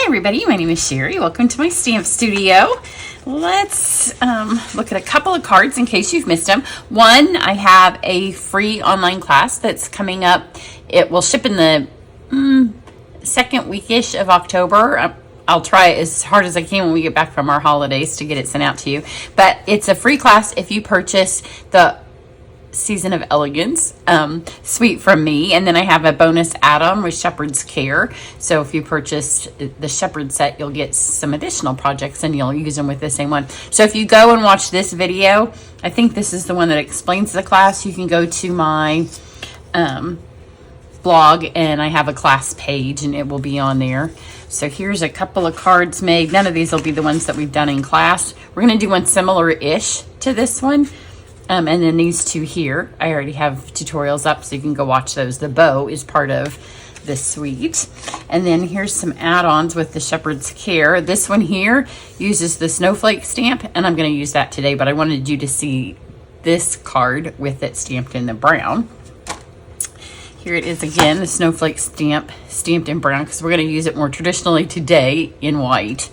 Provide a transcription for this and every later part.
everybody, my name is Sherry. Welcome to my stamp studio. Let's look at a couple of cards in case you've missed them. One, I have a free online class that's coming up. It will ship in the second weekish of October. I'll try as hard as I can when we get back from our holidays to get it sent out to you. But it's a free class if you purchase the Season of Elegance suite from me, and then I have a bonus add-on with Shepherd's Care. So if you purchase the Shepherd set, you'll get some additional projects and you'll use them with the same one. So if you go and watch this video, I think this is the one that explains the class. You can go to my blog, and I have a class page and it will be on there. So here's a couple of cards made. None of these will be the ones that we've done in class. We're going to do one similar-ish to this one. And then these two here, I already have tutorials up, so you can go watch those. The bow is part of this suite. And then here's some add-ons with the Shepherd's Care. This one here uses the snowflake stamp, and I'm going to use that today, but I wanted you to see this card with it stamped in the brown. Here it is again, the snowflake stamp stamped in brown, because we're going to use it more traditionally today in white.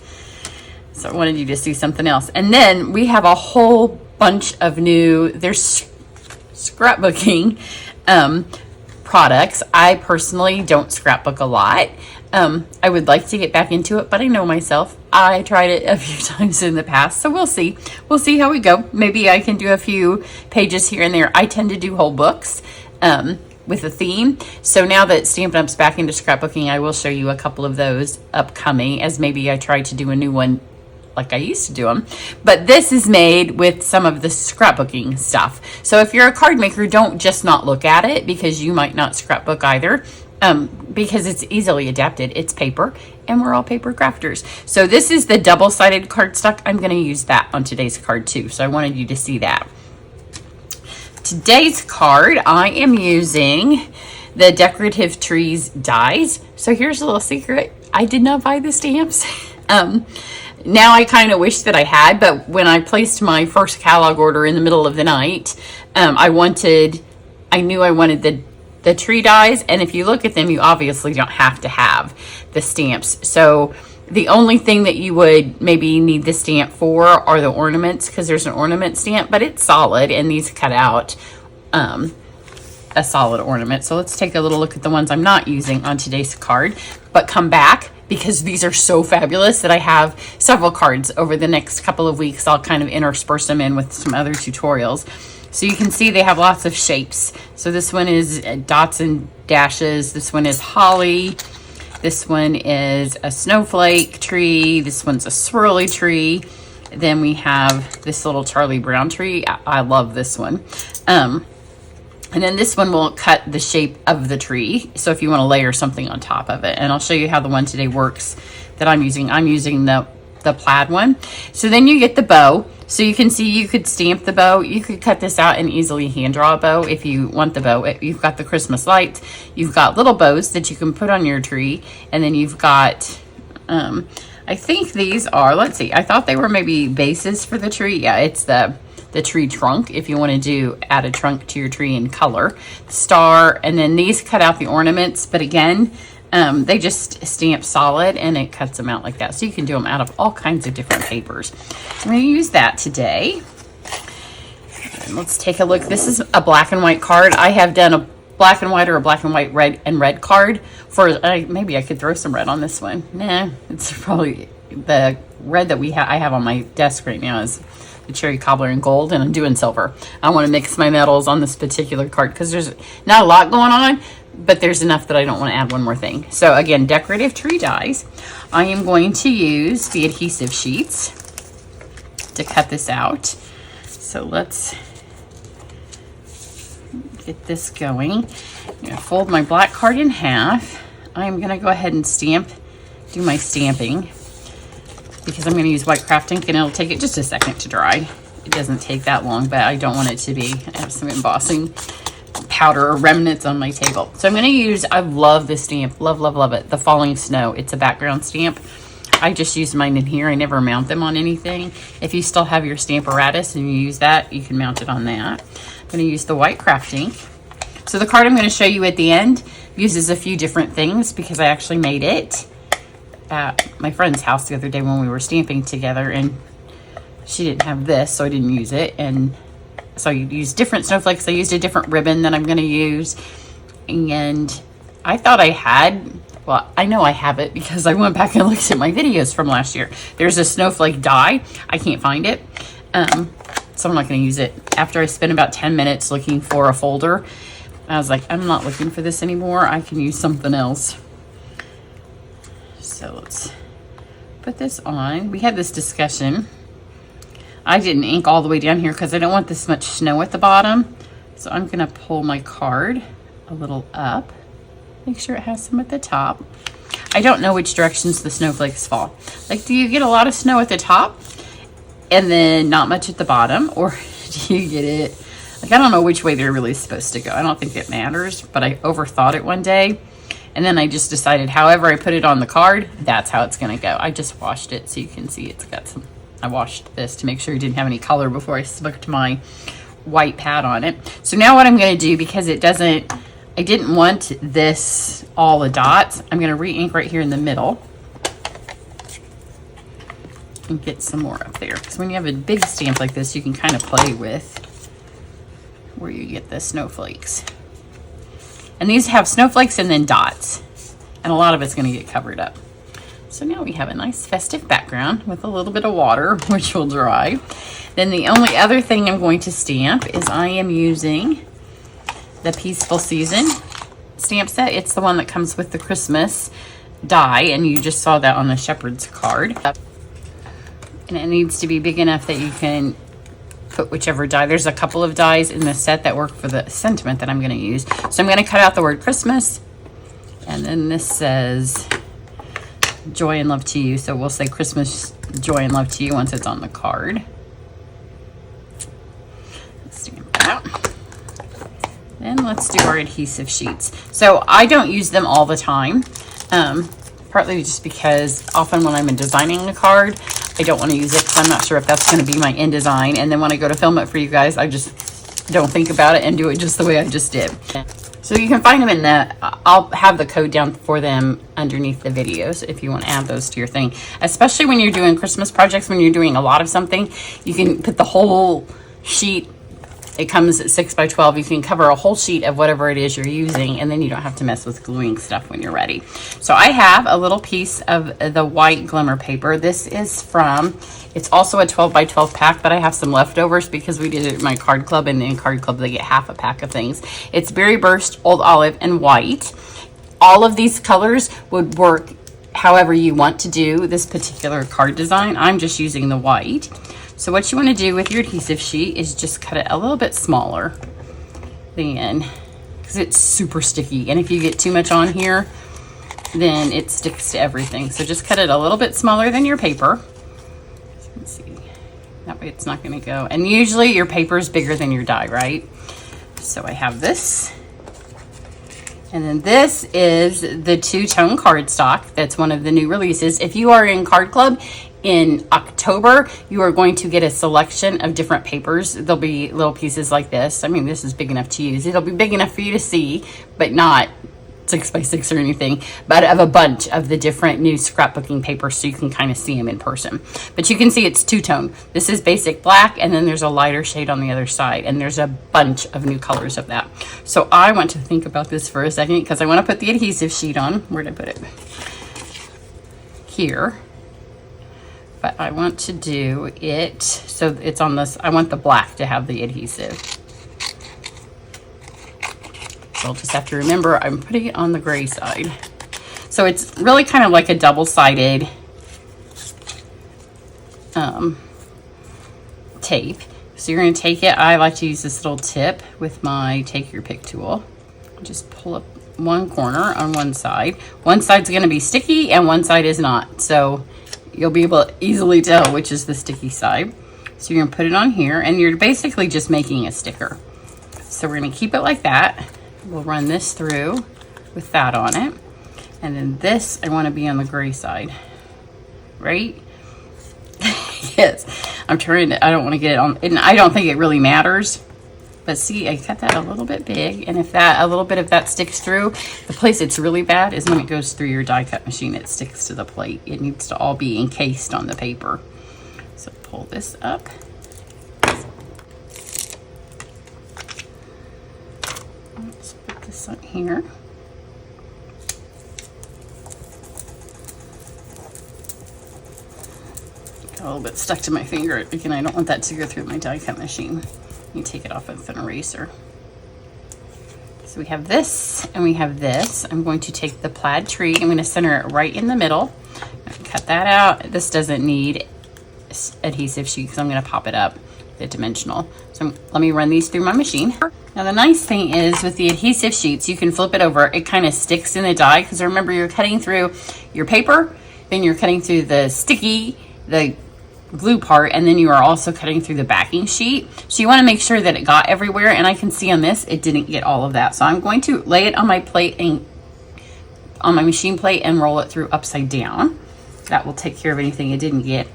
So I wanted you to see something else. And then we have a whole bunch of new, there's scrapbooking products. I personally don't scrapbook a lot. I would like to get back into it, but I know myself. I tried it a few times in the past, so we'll see. We'll see how we go. Maybe I can do a few pages here and there. I tend to do whole books with a theme. So now that Stampin' Up's back into scrapbooking, I will show you a couple of those upcoming, as maybe I try to do a new one like I used to do them. But this is made with some of the scrapbooking stuff. So if you're a card maker, don't just not look at it, because you might not scrapbook either, because it's easily adapted. It's paper, and we're all paper crafters. So this is the double-sided cardstock. I'm going to use that on today's card too. So I wanted you to see that. Today's card, I am using the Decorative Trees dies. So here's a little secret. I did not buy the stamps. Now I kind of wish that I had, but when I placed my first catalog order in the middle of the night, I knew I wanted the tree dies, and if you look at them, you obviously don't have to have the stamps. So the only thing that you would maybe need the stamp for are the ornaments, because there's an ornament stamp, but it's solid, and these cut out a solid ornament. So let's take a little look at the ones I'm not using on today's card, but come back, because these are so fabulous that I have several cards over the next couple of weeks. I'll kind of intersperse them in with some other tutorials. So you can see they have lots of shapes. So this one is dots and dashes. This one is holly. This one is a snowflake tree. This one's a swirly tree. Then we have this little Charlie Brown tree. I love this one. And then this one will cut the shape of the tree. So if you want to layer something on top of it, and I'll show you how the one today works that I'm using. I'm using the plaid one. So then you get the bow. So you can see you could stamp the bow. You could cut this out and easily hand draw a bow if you want the bow. You've got the Christmas lights. You've got little bows that you can put on your tree. And then you've got, I think these are, let's see, I thought they were maybe bases for the tree. Yeah, it's the tree trunk, if you want to add a trunk to your tree in color. Star, and then these cut out the ornaments, but again, they just stamp solid and it cuts them out like that. So you can do them out of all kinds of different papers. So I'm going to use that today. And let's take a look. This is a black and white card. I have done a black and white or a black and white red card for, maybe I could throw some red on this one. Nah, it's probably the red that I have on my desk right now is the cherry cobbler in gold, and I'm doing silver. I want to mix my metals on this particular card because there's not a lot going on, but there's enough that I don't want to add one more thing. So again, Decorative Tree dies. I am going to use the adhesive sheets to cut this out. So let's get this going. I'm going to fold my black card in half. I'm going to go ahead and do my stamping, because I'm going to use white craft ink, and it'll take it just a second to dry. It doesn't take that long, but I don't want it to be. I have some embossing powder or remnants on my table. So I'm going to use, I love this stamp. Love, love, love it. The Falling Snow. It's a background stamp. I just use mine in here. I never mount them on anything. If you still have your Stamparatus and you use that, you can mount it on that. I'm going to use the white craft ink. So the card I'm going to show you at the end uses a few different things because I actually made it at my friend's house the other day when we were stamping together, and she didn't have this, so I didn't use it. And so you use different snowflakes. I used a different ribbon that I'm going to use. And I thought I had, well, I know I have it because I went back and looked at my videos from last year. There's a snowflake die. I can't find it. So I'm not going to use it. After I spent about 10 minutes looking for a folder, I was like, I'm not looking for this anymore. I can use something else. So let's put this on. We had this discussion. I didn't ink all the way down here because I don't want this much snow at the bottom. So I'm going to pull my card a little up. Make sure it has some at the top. I don't know which directions the snowflakes fall. Like, do you get a lot of snow at the top and then not much at the bottom? Or do you get it, like, I don't know which way they're really supposed to go. I don't think it matters, but I overthought it one day. And then I just decided however I put it on the card, that's how it's going to go. I just washed it so you can see it's got some, I washed this to make sure it didn't have any color before I slicked my white pad on it. So now what I'm going to do, because it doesn't, I didn't want this, all the dots, I'm going to re-ink right here in the middle and get some more up there. Because when you have a big stamp like this, you can kind of play with where you get the snowflakes. And these have snowflakes and then dots. And a lot of it's going to get covered up. So now we have a nice festive background with a little bit of water, which will dry. Then the only other thing I'm going to stamp is I am using the Peaceful Season stamp set. It's the one that comes with the Christmas die, and you just saw that on the shepherd's card. And it needs to be big enough that you can put whichever die. There's a couple of dies in the set that work for the sentiment that I'm going to use. So I'm going to cut out the word Christmas, and then this says joy and love to you. So we'll say Christmas, joy and love to you once it's on the card. Let's stamp that out. Then let's do our adhesive sheets. So I don't use them all the time, partly just because often when I'm designing a card, I don't want to use it because I'm not sure if that's going to be my end design. And then when I go to film it for you guys, I just don't think about it and do it just the way I just did. So you can find them in the, I'll have the code down for them underneath the videos if you want to add those to your thing. Especially when you're doing Christmas projects, when you're doing a lot of something, you can put the whole sheet. It comes at 6 by 12. You can cover a whole sheet of whatever it is you're using, and then you don't have to mess with gluing stuff when you're ready. So I have a little piece of the white glimmer paper. This is from, it's also a 12 by 12 pack, but I have some leftovers because we did it in my card club, and in card club they get half a pack of things. It's Berry Burst, Old Olive, and White. All of these colors would work however you want to do this particular card design. I'm just using the white. So what you want to do with your adhesive sheet is just cut it a little bit smaller than, because it's super sticky. And if you get too much on here, then it sticks to everything. So just cut it a little bit smaller than your paper. Let's see. That way it's not going to go. And usually your paper is bigger than your die, right? So I have this. And then this is the two-tone cardstock. That's one of the new releases. If you are in Card Club in October, you are going to get a selection of different papers. There'll be little pieces like this. I mean, this is big enough to use. It'll be big enough for you to see, but not 6 by 6 or anything, but of a bunch of the different new scrapbooking papers so you can kind of see them in person. But you can see it's two-tone. This is basic black, and then there's a lighter shade on the other side, and there's a bunch of new colors of that. So I want to think about this for a second because I want to put the adhesive sheet on. Where did I put it? Here. But I want to do it so it's on this. I want the black to have the adhesive. So I'll just have to remember I'm putting it on the gray side. So it's really kind of like a double-sided tape. So you're going to take it. I like to use this little tip with my Take Your Pick tool. Just pull up one corner on one side. One side's going to be sticky and one side is not. So you'll be able to easily tell which is the sticky side. So you're going to put it on here, and you're basically just making a sticker. So we're going to keep it like that. We'll run this through with that on it. And then this, I want to be on the gray side, right? Yes, I'm trying to, I don't want to get it on, and I don't think it really matters But see, I cut that a little bit big, and if that, a little bit of that sticks through, the place it's really bad is when it goes through your die cut machine, it sticks to the plate. It needs to all be encased on the paper. So pull this up. Let's put this on here. Got a little bit stuck to my finger. Again, I don't want that to go through my die cut machine. You take it off with an eraser. So we have this and we have this. I'm going to take the plaid tree. I'm going to center it right in the middle. Cut that out. This doesn't need adhesive sheet because I'm going to pop it up, the dimensional. So let me run these through my machine. Now the nice thing is with the adhesive sheets, you can flip it over. It kind of sticks in the die because remember you're cutting through your paper, then you're cutting through the sticky, the glue part, and then you are also cutting through the backing sheet. So you want to make sure that it got everywhere, and I can see on this it didn't get all of that. So I'm going to lay it on my plate and on my machine plate and roll it through upside down. That will take care of anything it didn't get.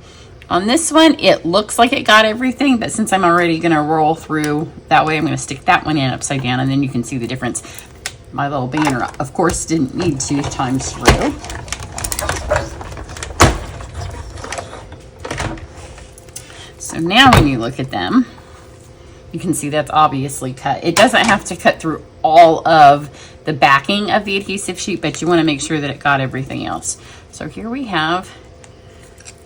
On this one, it looks like it got everything, but since I'm already going to roll through that way, I'm going to stick that one in upside down, and then you can see the difference. My little banner, of course, didn't need 2 times through. So now when you look at them, you can see that's obviously cut. It doesn't have to cut through all of the backing of the adhesive sheet, but you want to make sure that it got everything else. So here we have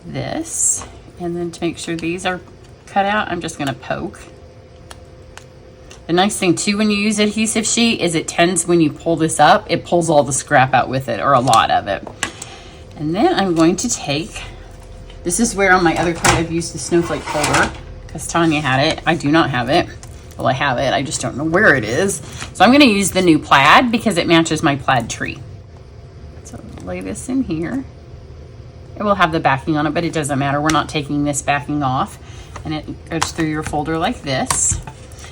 this, and then to make sure these are cut out, I'm just going to poke. The nice thing too when you use adhesive sheet is it tends, when you pull this up, it pulls all the scrap out with it, or a lot of it. And then I'm going to take, this is where on my other card I've used the snowflake folder because Tanya had it. I do not have it. Well, I have it. I just don't know where it is. So I'm going to use the new plaid because it matches my plaid tree. So lay this in here. It will have the backing on it, but it doesn't matter. We're not taking this backing off. And it goes through your folder like this.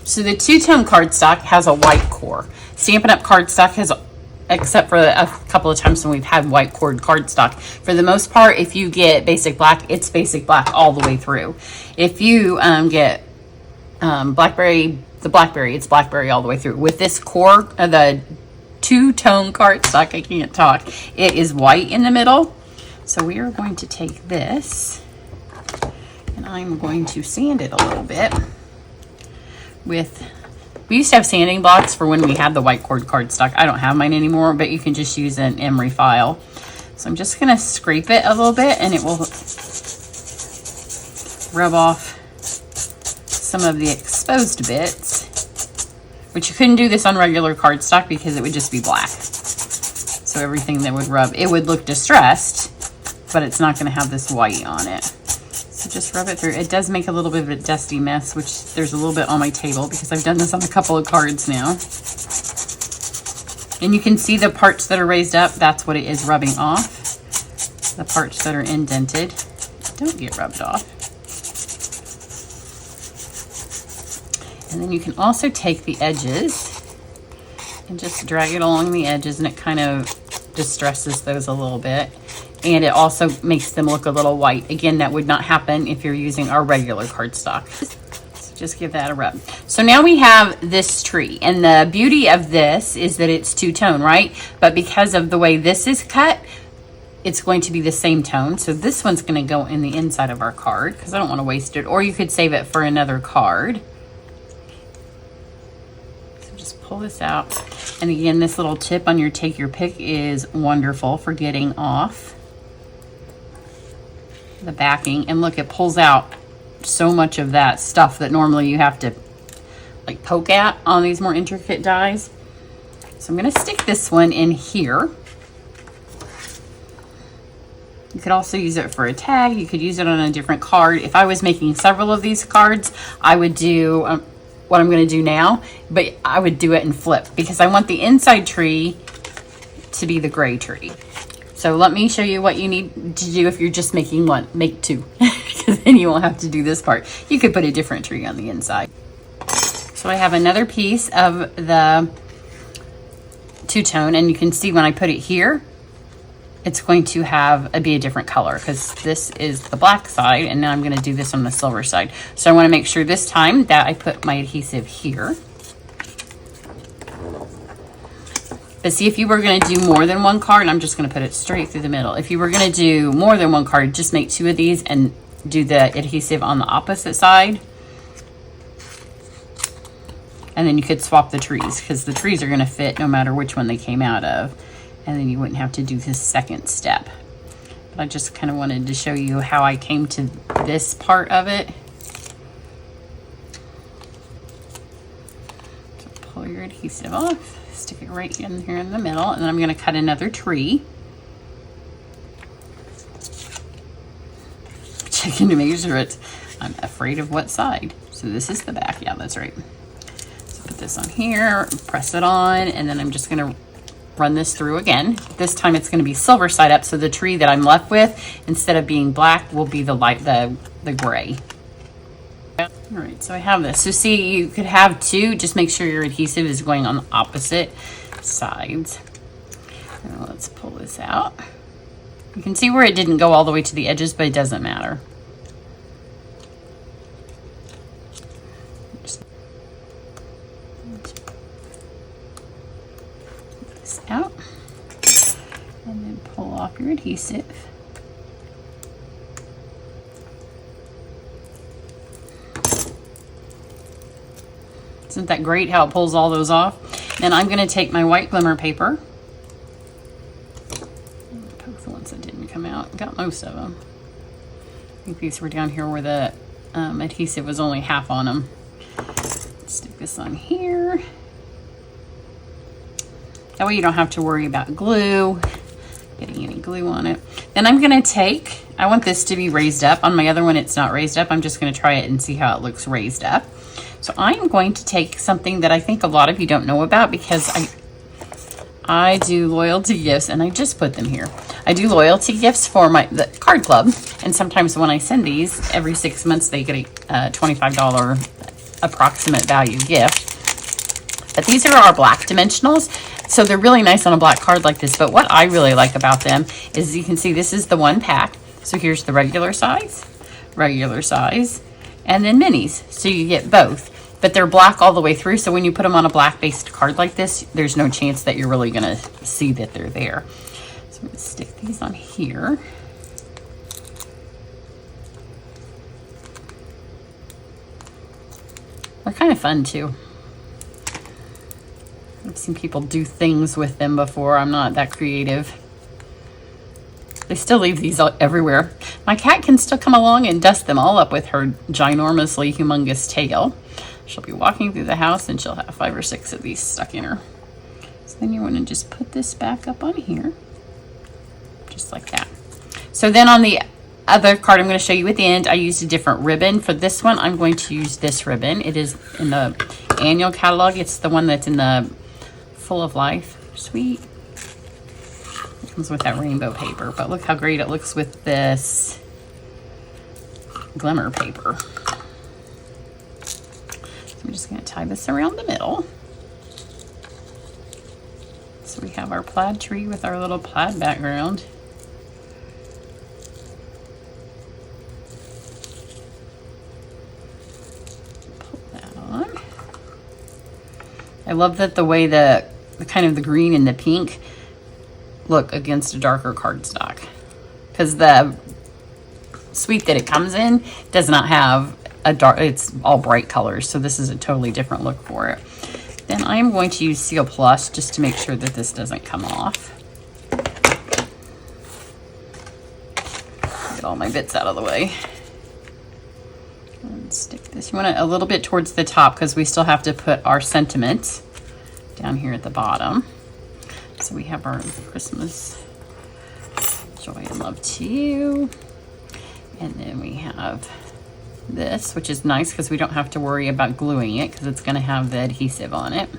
So the two-tone cardstock has a white core. Stampin' Up! Cardstock has, except for a couple of times when we've had white cord cardstock. For the most part, if you get basic black, it's basic black all the way through. If you get blackberry, it's blackberry all the way through. With this core, the two-tone cardstock, I can't talk, it is white in the middle. So we are going to take this, and I'm going to sand it a little bit with... We used to have sanding blocks for when we had the white cord cardstock. I don't have mine anymore, but you can just use an emery file. So I'm just going to scrape it a little bit, and it will rub off some of the exposed bits, which you couldn't do this on regular cardstock because it would just be black. So everything that would rub, it would look distressed, but it's not going to have this white on it. So just rub it through. It does make a little bit of a dusty mess, which there's a little bit on my table because I've done this on a couple of cards now. And you can see the parts that are raised up, that's what it is rubbing off. The parts that are indented don't get rubbed off. And then you can also take the edges and just drag it along the edges, and it kind of distresses those a little bit. And it also makes them look a little white. Again, that would not happen if you're using our regular cardstock. So just give that a rub. So now we have this tree. And the beauty of this is that it's two-tone, right? But because of the way this is cut, it's going to be the same tone. So this one's going to go in the inside of our card because I don't want to waste it. Or you could save it for another card. So just pull this out. And again, this little tip on your take your pick is wonderful for getting off the backing. And look, it pulls out so much of that stuff that normally you have to like poke at on these more intricate dies. So I'm going to stick this one in here. You could also use it for a tag. You could use it on a different card. If I was making several of these cards, I would do what I'm going to do now, but I would do it and flip because I want the inside tree to be the gray tree. So let me show you what you need to do if you're just making one. Make two, because then you won't have to do this part. You could put a different tree on the inside. So I have another piece of the two-tone, and you can see when I put it here, it's going to be a different color, because this is the black side, and now I'm going to do this on the silver side. So I want to make sure this time that I put my adhesive here. But see, if you were going to do more than one card, I'm just going to put it straight through the middle. If you were going to do more than one card, just make 2 of these and do the adhesive on the opposite side. And then you could swap the trees, because the trees are going to fit no matter which one they came out of. And then you wouldn't have to do this second step. But I just kind of wanted to show you how I came to this part of it. So pull your adhesive off. Stick it right in here in the middle, and then I'm going to cut another tree. Checking to make sure I'm afraid of what side. So this is the back. Yeah, that's right. So put this on here, press it on, and then I'm just going to run this through again. This time it's going to be silver side up, so the tree that I'm left with, instead of being black, will be the gray. All right, so I have this. So see, you could have 2. Just make sure your adhesive is going on the opposite sides. Now let's pull this out. You can see where it didn't go all the way to the edges, but it doesn't matter. Just pull this out, and then pull off your adhesive. Isn't that great how it pulls all those off? Then I'm going to take my white glimmer paper. Poke the ones that didn't come out. Got most of them. I think these were down here where the adhesive was only half on them. Stick this on here. That way you don't have to worry about glue, getting any glue on it. Then I'm going to take, I want this to be raised up. On my other one, it's not raised up. I'm just going to try it and see how it looks raised up. So I'm going to take something that I think a lot of you don't know about, because I do loyalty gifts, and I just put them here. I do loyalty gifts for the card club, and sometimes when I send these, every 6 months they get a $25 approximate value gift. But these are our black dimensionals, so they're really nice on a black card like this. But what I really like about them is, you can see this is the 1 pack. So here's the regular size, and then minis. So you get both. But they're black all the way through, so when you put them on a black-based card like this, there's no chance that you're really going to see that they're there. So I'm going to stick these on here. They're kind of fun, too. I've seen people do things with them before. I'm not that creative. They still leave these everywhere. My cat can still come along and dust them all up with her ginormously humongous tail. She'll be walking through the house and she'll have 5 or 6 of these stuck in her. So then you want to just put this back up on here, just like that. So then on the other card I'm going to show you at the end, I used a different ribbon. For this one, I'm going to use this ribbon. It is in the annual catalog. It's the one that's in the Full of Life suite. It comes with that rainbow paper, but look how great it looks with this glimmer paper. I'm just going to tie this around the middle. So we have our plaid tree with our little plaid background. Pull that on. I love that the way the kind of the green and the pink look against a darker cardstock, because the suite that it comes in does not have a dark, it's all bright colors, so this is a totally different look for it. Then I'm going to use Seal Plus just to make sure that this doesn't come off. Get all my bits out of the way. And stick this, you want it a little bit towards the top, because we still have to put our sentiments down here at the bottom. So we have our Christmas joy and love to you. And then we have this, which is nice because we don't have to worry about gluing it, because it's going to have the adhesive on it.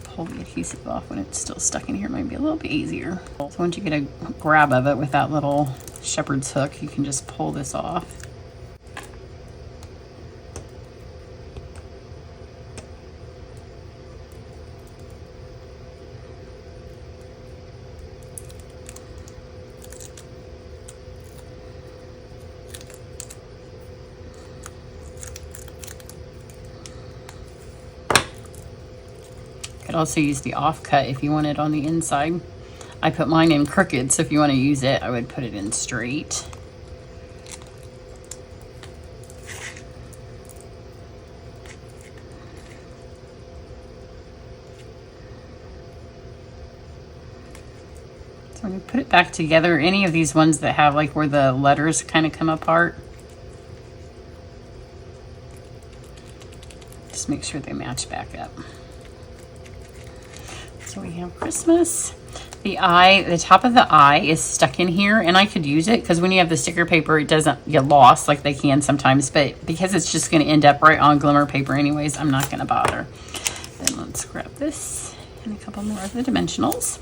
Pull the adhesive off when it's still stuck in here, might be a little bit easier. So once you get a grab of it with that little shepherd's hook, you can just pull this off. could also use the offcut if you want it on the inside. I put mine in crooked, so if you want to use it, I would put it in straight. So when you put it back together, any of these ones that have like where the letters kind of come apart, just make sure they match back up. So we have Christmas. The eye, the top of the eye is stuck in here, and I could use it because when you have the sticker paper, it doesn't get lost like they can sometimes, but because it's just going to end up right on glimmer paper anyways, I'm not going to bother. Then let's grab this and a couple more of the dimensionals.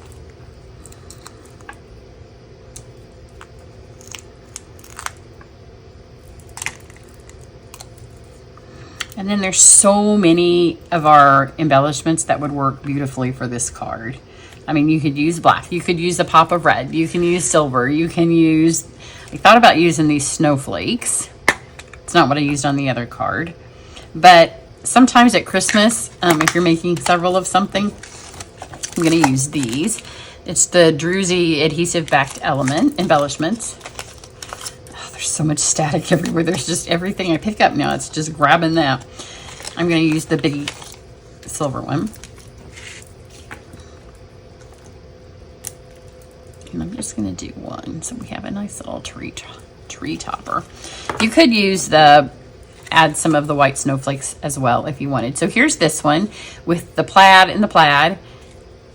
And then there's so many of our embellishments that would work beautifully for this card. I mean, you could use black, you could use a pop of red, you can use silver, you can use, I thought about using these snowflakes. It's not what I used on the other card. But sometimes at Christmas, if you're making several of something, I'm gonna use these. It's the Druzy adhesive backed element embellishments. Oh, there's so much static everywhere. There's just everything I pick up now. It's just grabbing that. I'm gonna use the big silver one. And I'm just going to do one, so we have a nice little tree topper. You could use add some of the white snowflakes as well if you wanted. So here's this one with the plaid and the plaid,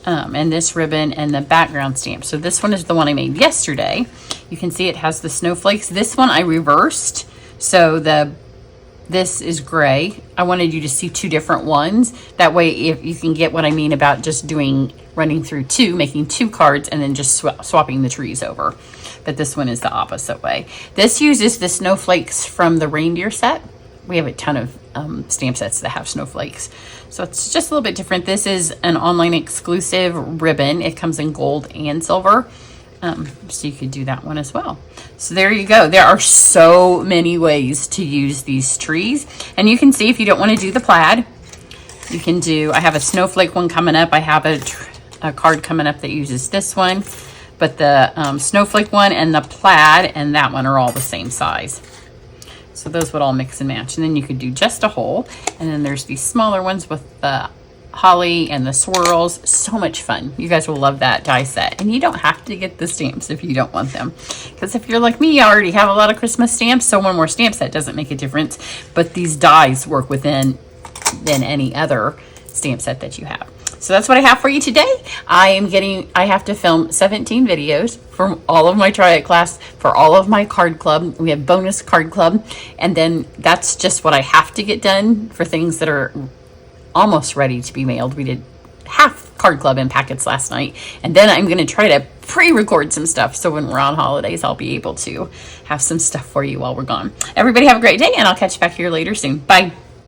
and this ribbon and the background stamp. So this one is the one I made yesterday. You can see it has the snowflakes. This one I reversed, so this is gray. I wanted you to see two different ones. That way, if you can get what I mean about just running through making two cards and then just swapping the trees over. But this one is the opposite way. This uses the snowflakes from the reindeer set. We have a ton of stamp sets that have snowflakes. So it's just a little bit different. This is an online exclusive ribbon. It comes in gold and silver. So you could do that one as well. So there you go. There are so many ways to use these trees. And you can see if you don't want to do the plaid, you can do, I have a snowflake one coming up. I have a card coming up that uses this one. But the snowflake one and the plaid and that one are all the same size. So those would all mix and match. And then you could do just a hole. And then there's these smaller ones with the holly and the swirls. So much fun. You guys will love that die set. And you don't have to get the stamps if you don't want them, because if you're like me, I already have a lot of Christmas stamps, so one more stamp set doesn't make a difference. But these dies work than any other stamp set that you have. So that's what I have for you today. I have to film 17 videos from all of my Try It class, for all of my card club. We have bonus card club, and then that's just what I have to get done for things that are almost ready to be mailed. We did half card club in packets last night, and then I'm going to try to pre-record some stuff, so when we're on holidays I'll be able to have some stuff for you while we're gone. Everybody have a great day, and I'll catch you back here later soon. Bye.